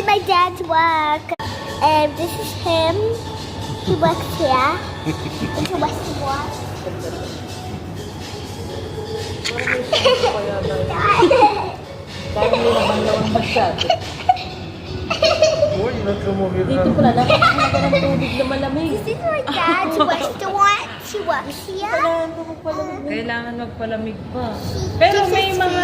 did my dad's work. And this is him. He works here. And he works to work. Parang may naman masyado. Uy, nagkamumir Dito na. pala, nakakita ng tubig na malamig. This is my dad's restaurant. He works here. Kailangan magpalamig pa. Pero may mga,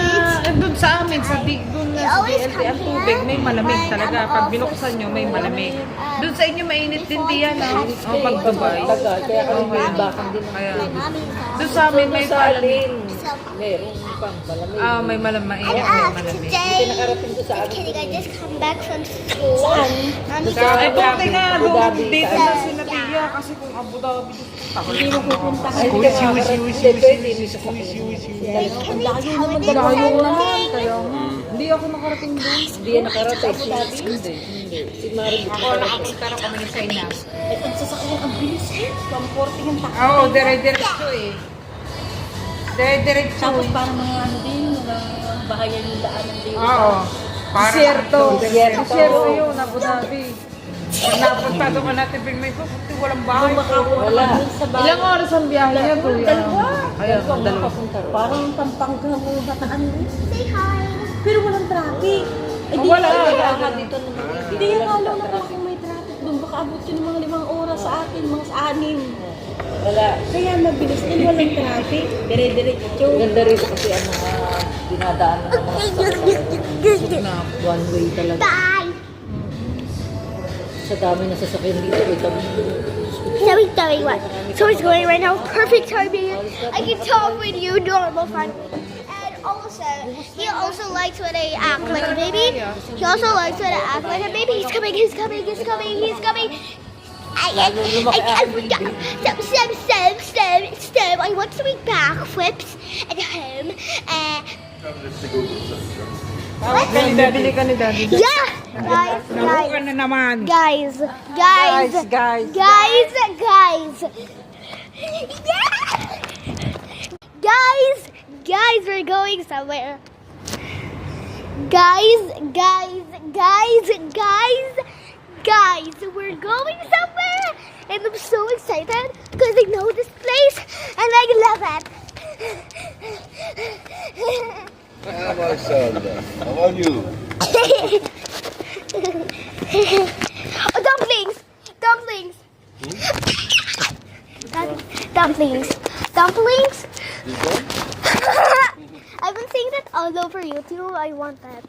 doon sa amin, doon sa DLT ang tubig, may malamig talaga. Pag binuksan nyo, may malamig. Doon sa inyo, mainit din diyan, no? O, pag Dubai. Kaya kami may bakang din. Kaya, doon sa amin, may palamig. Meron pang malamig. Ah, may malamig, And may malamig. today, Nakarating ko sa amin. can I just come back from school? Mommy, Ay, buti nga, Abu doon Dhabi. dito na sila Tia, kasi kung Abu Dhabi, Hindi mo pupunta ka. Uy, Hindi siwi, siwi, siwi, pwede. siwi, siwi, siwi, siwi. can we tell me Layo naman, something? kaya hindi ako nakarating doon. Hindi yan nakarating. Hindi. Si Mari. Ako nakapunta na kami sa China. At ang sasakyan, ang bilis eh. Pamporting ang takbo. Oo, dire-diretso eh. Dire-diretso. Tapos parang mga ano din, mga bahayan yung daanan din. Oo. Desierto. Desierto yun, Abu Dhabi. Pag napunta doon ka natin, may pupunti, walang bahay. Wala. Sa bahay. Ilang oras ang biyahe niya, Kuya? Dalawa. Kaya, Dalawa. dalawa. Parang Pampanga mo bataan rin. Say hi. Pero walang traffic. Ay, di Wala. Wala dito naman. Hindi yung halo na kung may traffic doon. Baka abot yun ng mga 5 oras sa atin, mga 6. Wala. Kaya mabilis din, walang traffic. Dire-diretso. Ganda rin kasi ang mga dinadaan ng mga sasakyan. One way talaga. Bye. Sa dami na sasakyan dito. Sorry, what? So it's going right now. Perfect timing. I can talk with you, normal fun. And also, he also likes when I act like a baby. He also likes when I act like a baby. He's coming, he's coming, he's coming, he's coming. I forgot. Step. I want to make backflips at home. Bibili ka ni Daddy. Yeah! Guys. Nabukan na naman. Guys. Guys. Yeah! Guys, we're going somewhere. Guys, we're going somewhere. And I'm so excited because I know this place and I love it. How are you? Oh, dumplings! Dumplings! I've been seeing that all over YouTube. I want that.